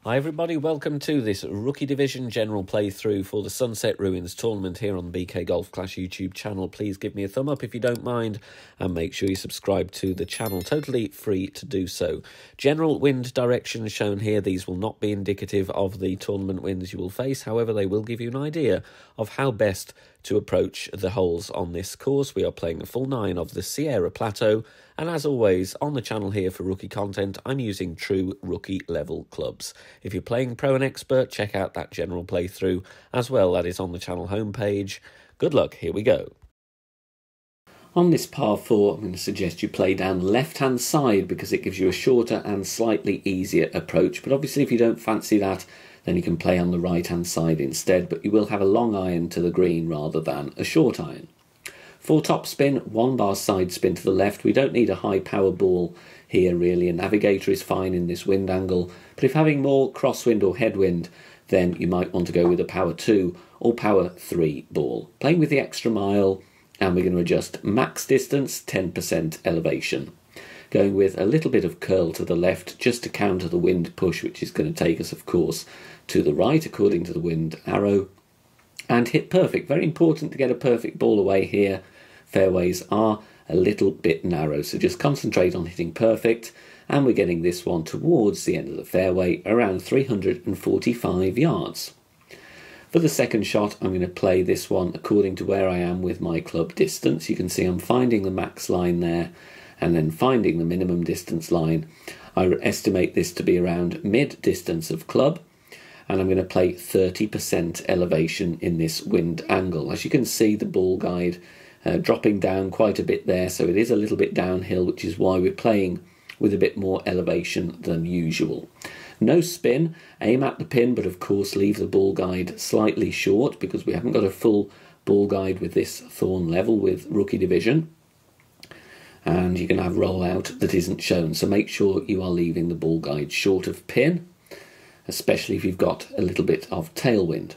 Hi everybody, welcome to this Rookie Division general playthrough for the Sunset Ruins tournament here on the BK Golf Clash YouTube channel. Please give me a thumb up if you don't mind and make sure you subscribe to the channel, totally free to do so. General wind directions shown here, these will not be indicative of the tournament winds you will face, however they will give you an idea of how best to approach the holes on this course. We are playing a full 9 of the Sierra Plateau, and as always on the channel here for rookie content, I'm using true rookie level clubs. If you're playing pro and expert, check out that general playthrough as well, that is on the channel homepage. Good luck, here we go. On this par 4, I'm going to suggest you play down the left-hand side because it gives you a shorter and slightly easier approach. But obviously if you don't fancy that, then you can play on the right-hand side instead. But you will have a long iron to the green rather than a short iron. For top spin, 1 bar side spin to the left. We don't need a high power ball here really. A navigator is fine in this wind angle. But if having more crosswind or headwind, then you might want to go with a power 2 or power 3 ball. Playing with the extra mile, and we're going to adjust max distance, 10% elevation. Going with a little bit of curl to the left just to counter the wind push, which is going to take us, of course, to the right according to the wind arrow. And hit perfect. Very important to get a perfect ball away here. Fairways are a little bit narrow, so just concentrate on hitting perfect. And we're getting this one towards the end of the fairway, around 345 yards. For the second shot, I'm going to play this one according to where I am with my club distance. You can see I'm finding the max line there and then finding the minimum distance line. I estimate this to be around mid distance of club, and I'm going to play 30% elevation in this wind angle. As you can see, the ball guide dropping down quite a bit there, so it is a little bit downhill, which is why we're playing with a bit more elevation than usual. No spin, aim at the pin, but of course leave the ball guide slightly short because we haven't got a full ball guide with this thorn level with Rookie Division. And you can have rollout that isn't shown, so make sure you are leaving the ball guide short of pin, especially if you've got a little bit of tailwind.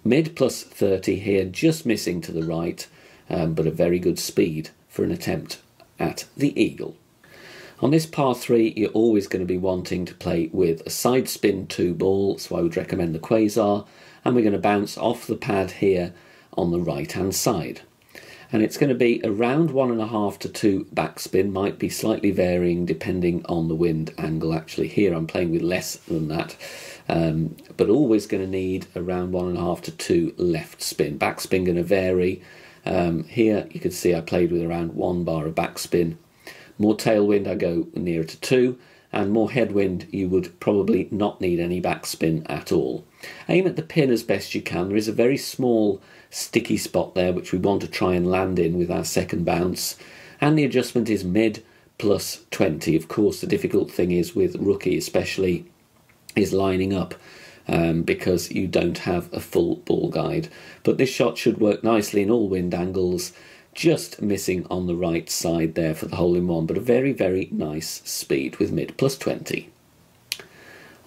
Mid plus 30 here, just missing to the right, but a very good speed for an attempt at the eagle. On this par 3, you're always going to be wanting to play with a side spin 2 ball, so I would recommend the Quasar, and we're going to bounce off the pad here on the right hand side. And it's going to be around 1.5 to 2 backspin, might be slightly varying depending on the wind angle. Actually here I'm playing with less than that, but always going to need around 1.5 to 2 left spin. Backspin going to vary. Here you can see I played with around 1 bar of backspin. More tailwind I go nearer to 2, and more headwind you would probably not need any backspin at all. Aim at the pin as best you can. There is a very small sticky spot there which we want to try and land in with our second bounce, and the adjustment is mid plus 20. Of course the difficult thing is with rookie especially is lining up because you don't have a full ball guide, but this shot should work nicely in all wind angles. Just missing on the right side there for the hole-in-one, but a very, very nice speed with mid plus 20.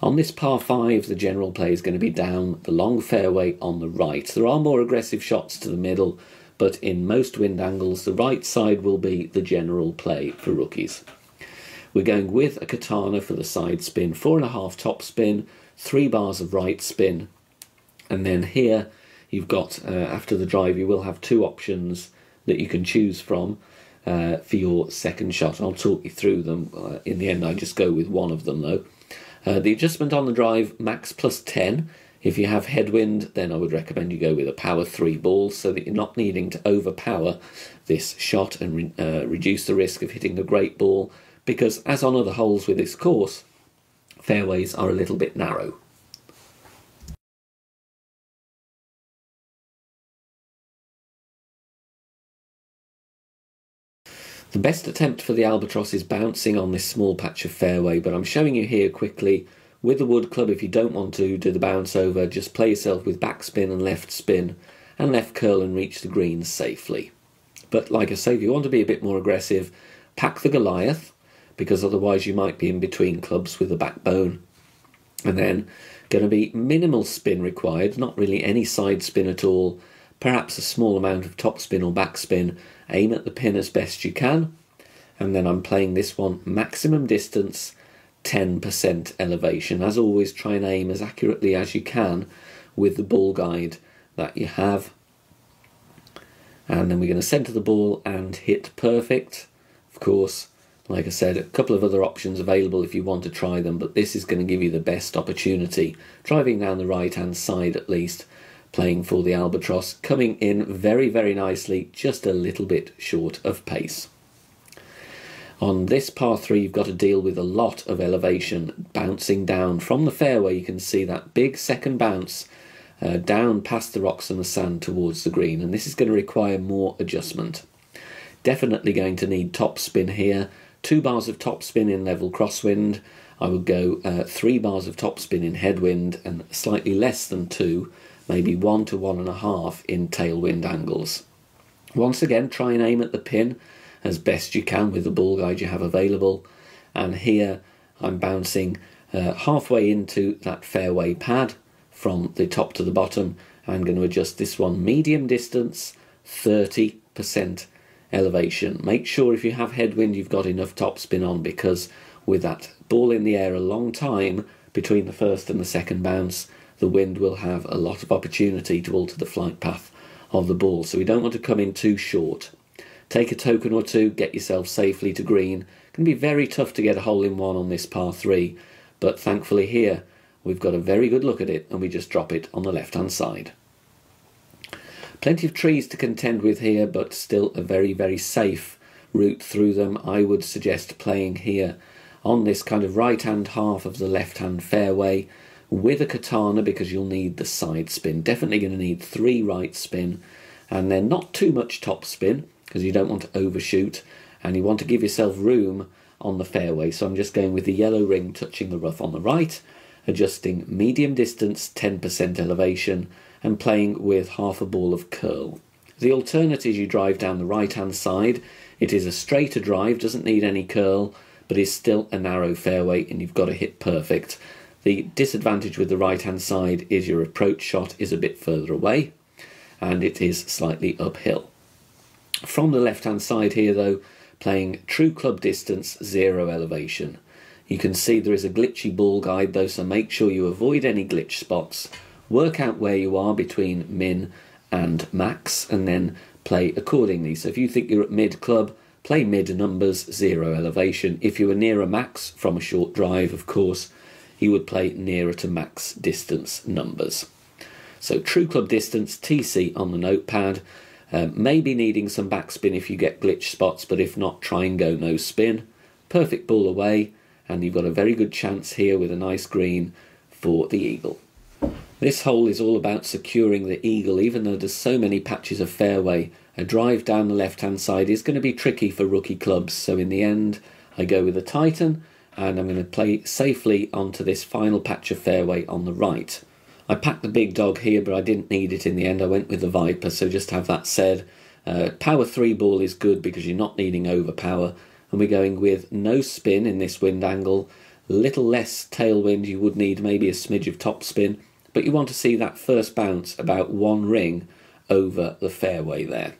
On this par 5, the general play is going to be down the long fairway on the right. There are more aggressive shots to the middle, but in most wind angles, the right side will be the general play for rookies. We're going with a katana for the side spin, 4.5 top spin, 3 bars of right spin, and then here you've got, after the drive, you will have 2 options that you can choose from for your second shot. I'll talk you through them. In the end, I just go with one of them though. The adjustment on the drive, max plus 10. If you have headwind, then I would recommend you go with a power 3 ball so that you're not needing to overpower this shot and reduce the risk of hitting a great ball, because as on other holes with this course, fairways are a little bit narrow. The best attempt for the albatross is bouncing on this small patch of fairway, but I'm showing you here quickly with the wood club. If you don't want to do the bounce over, just play yourself with backspin and left spin and left curl and reach the greens safely. But like I say, if you want to be a bit more aggressive, pack the Goliath, because otherwise you might be in between clubs with a backbone. And then going to be minimal spin required, not really any side spin at all, perhaps a small amount of top spin or backspin. Aim at the pin as best you can, and then I'm playing this one maximum distance 10% elevation. As always, try and aim as accurately as you can with the ball guide that you have. And then we're going to centre the ball and hit perfect. Of course, like I said, a couple of other options available if you want to try them, but this is going to give you the best opportunity. Driving down the right-hand side at least, playing for the Albatross, coming in very, very nicely, just a little bit short of pace. On this par 3, you've got to deal with a lot of elevation, bouncing down from the fairway. You can see that big second bounce down past the rocks and the sand towards the green, and this is going to require more adjustment. Definitely going to need topspin here. 2 bars of topspin in level crosswind. I would go 3 bars of topspin in headwind and slightly less than 2, maybe 1 to 1.5 in tailwind angles. Once again, try and aim at the pin as best you can with the ball guide you have available. And here I'm bouncing halfway into that fairway pad from the top to the bottom. I'm going to adjust this one medium distance, 30% elevation. Make sure if you have headwind you've got enough topspin on, because with that ball in the air a long time between the first and the second bounce, the wind will have a lot of opportunity to alter the flight path of the ball. So we don't want to come in too short. Take a token or two, get yourself safely to green. It can be very tough to get a hole-in-one on this par 3, but thankfully here we've got a very good look at it and we just drop it on the left-hand side. Plenty of trees to contend with here, but still a very, very safe route through them. I would suggest playing here on this kind of right-hand half of the left-hand fairway with a katana, because you'll need the side spin. Definitely going to need 3 right spin, and then not too much top spin, because you don't want to overshoot, and you want to give yourself room on the fairway. So I'm just going with the yellow ring touching the rough on the right, adjusting medium distance, 10% elevation, and playing with half a ball of curl. The alternative is you drive down the right-hand side. It is a straighter drive, doesn't need any curl, but is still a narrow fairway, and you've got to hit perfect. The disadvantage with the right-hand side is your approach shot is a bit further away, and it is slightly uphill. From the left-hand side here, though, playing true club distance, 0 elevation. You can see there is a glitchy ball guide, though, so make sure you avoid any glitch spots. Work out where you are between min and max, and then play accordingly. So if you think you're at mid club, play mid numbers, 0 elevation. If you were near a max from a short drive, of course, you would play nearer to max distance numbers. So true club distance, TC on the notepad. Maybe needing some backspin if you get glitch spots, but if not, try and go no spin. Perfect ball away, and you've got a very good chance here with a nice green for the eagle. This hole is all about securing the eagle. Even though there's so many patches of fairway, a drive down the left-hand side is going to be tricky for rookie clubs. So in the end, I go with a Titan, and I'm going to play safely onto this final patch of fairway on the right. I packed the big dog here, but I didn't need it in the end. I went with the Viper, so just have that said. Power 3 ball is good because you're not needing overpower, and we're going with no spin in this wind angle. Little less tailwind, you would need maybe a smidge of top spin, but you want to see that first bounce about 1 ring over the fairway there.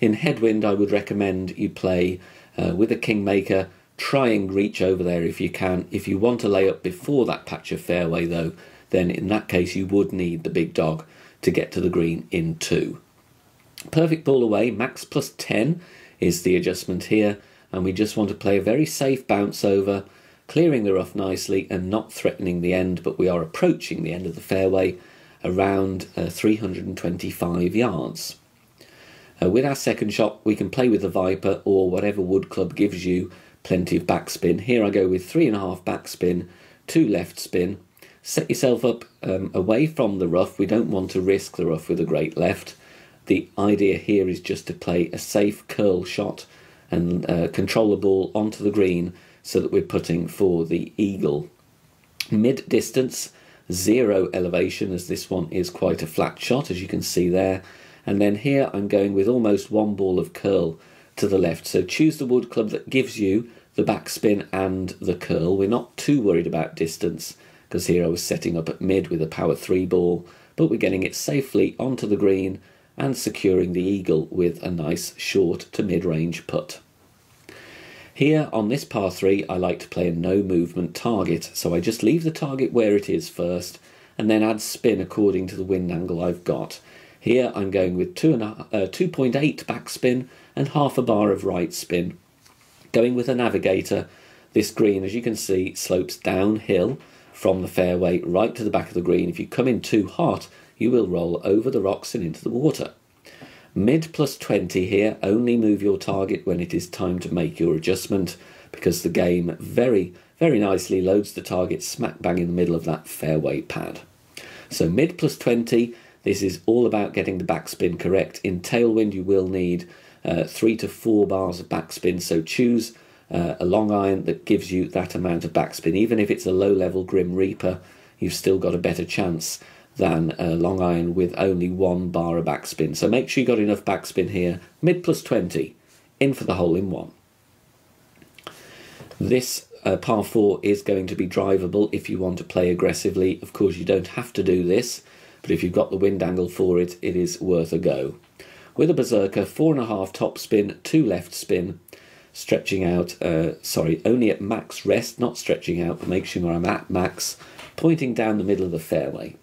In headwind, I would recommend you play with a Kingmaker. Try and reach over there if you can. If you want to lay up before that patch of fairway, though, then in that case you would need the big dog to get to the green in 2. Perfect ball away, max plus 10 is the adjustment here, and we just want to play a very safe bounce over, clearing the rough nicely and not threatening the end, but we are approaching the end of the fairway around 325 yards. With our second shot, we can play with the Viper or whatever wood club gives you plenty of backspin. Here I go with 3.5 backspin, 2 left spin. Set yourself up away from the rough. We don't want to risk the rough with a great left. The idea here is just to play a safe curl shot and control the ball onto the green so that we're putting for the eagle. Mid distance, 0 elevation, as this one is quite a flat shot, as you can see there. And then here I'm going with almost 1 ball of curl to the left. So choose the wood club that gives you the backspin and the curl. We're not too worried about distance, because here I was setting up at mid with a power 3 ball, but we're getting it safely onto the green and securing the eagle with a nice short to mid-range putt. Here on this par 3 I like to play a no movement target, so I just leave the target where it is first and then add spin according to the wind angle I've got. Here I'm going with 2.8 backspin and half a bar of right spin. Going with a navigator, this green, as you can see, slopes downhill from the fairway right to the back of the green. If you come in too hot, you will roll over the rocks and into the water. Mid plus 20 here, only move your target when it is time to make your adjustment, because the game very, very nicely loads the target smack bang in the middle of that fairway pad. So mid plus 20, this is all about getting the backspin correct. In tailwind you will need 3 to 4 bars of backspin, so choose a long iron that gives you that amount of backspin. Even if it's a low level Grim Reaper, you've still got a better chance than a long iron with only 1 bar of backspin. So make sure you got enough backspin here. Mid plus 20, in for the hole in one. This par 4 is going to be drivable if you want to play aggressively. Of course, you don't have to do this, but if you've got the wind angle for it, it is worth a go. With a berserker, 4.5 top spin, 2 left spin, stretching out, only at max rest, not stretching out, but make sure I'm at max, pointing down the middle of the fairway.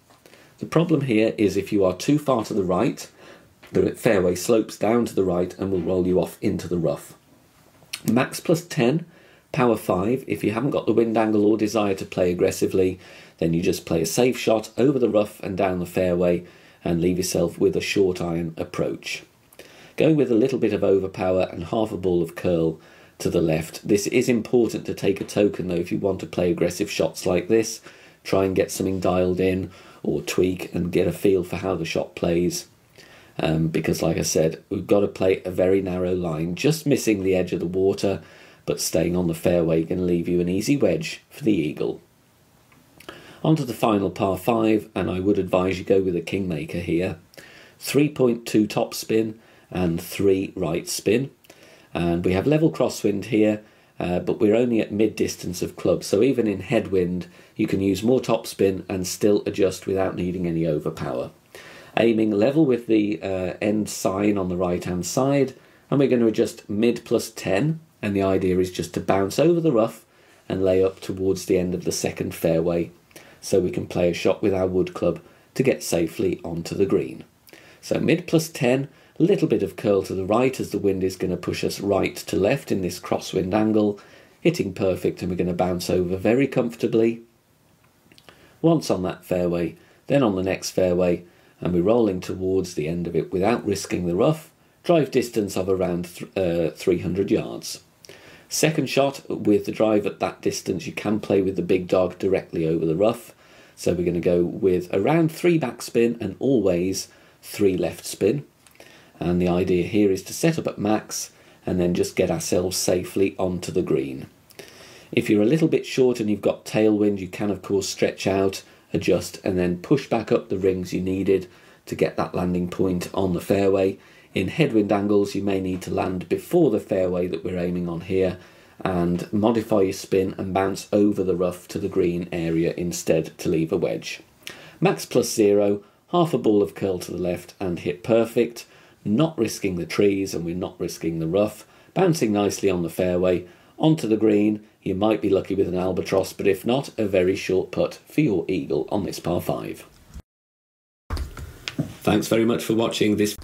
The problem here is if you are too far to the right, the fairway slopes down to the right and will roll you off into the rough. Max plus 10, power 5. If you haven't got the wind angle or desire to play aggressively, then you just play a safe shot over the rough and down the fairway and leave yourself with a short iron approach. Going with a little bit of overpower and half a ball of curl to the left. This is important to take a token though if you want to play aggressive shots like this. Try and get something dialed in or tweak and get a feel for how the shot plays. Because like I said, we've got to play a very narrow line, just missing the edge of the water, but staying on the fairway can leave you an easy wedge for the eagle. On to the final par 5, and I would advise you go with a Kingmaker here. 3.2 top spin and 3 right spin. And we have level crosswind here, but we're only at mid distance of club, so even in headwind you can use more topspin and still adjust without needing any overpower. Aiming level with the end sign on the right hand side, and we're going to adjust mid plus 10, and the idea is just to bounce over the rough and lay up towards the end of the second fairway so we can play a shot with our wood club to get safely onto the green. So mid plus 10, a little bit of curl to the right as the wind is going to push us right to left in this crosswind angle, hitting perfect, and we're going to bounce over very comfortably. Once on that fairway, then on the next fairway, and we're rolling towards the end of it without risking the rough. Drive distance of around 300 yards. Second shot with the drive at that distance, you can play with the big dog directly over the rough. So we're going to go with around 3 backspin and always 3 left spin. And the idea here is to set up at max and then just get ourselves safely onto the green. If you're a little bit short and you've got tailwind, you can of course stretch out, adjust and then push back up the rings you needed to get that landing point on the fairway. In headwind angles you may need to land before the fairway that we're aiming on here and modify your spin and bounce over the rough to the green area instead to leave a wedge. Max plus 0, half a ball of curl to the left and hit perfect, not risking the trees and we're not risking the rough, bouncing nicely on the fairway onto the green. You might be lucky with an albatross, but if not, a very short putt for your eagle on this par 5. Thanks very much for watching this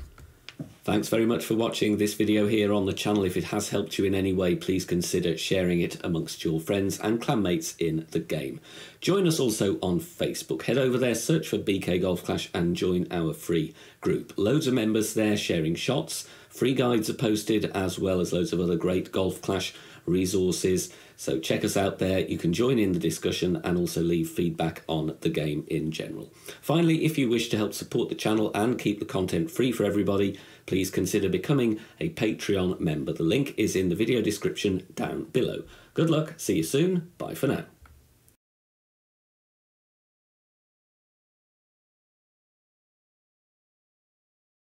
video here on the channel. If it has helped you in any way, please consider sharing it amongst your friends and clanmates in the game. Join us also on Facebook. Head over there, search for BK Golf Clash and join our free group. Loads of members there sharing shots. Free guides are posted as well as loads of other great Golf Clash resources. So check us out there. You can join in the discussion and also leave feedback on the game in general. Finally, if you wish to help support the channel and keep the content free for everybody, please consider becoming a Patreon member. The link is in the video description down below. Good luck, see you soon, bye for now.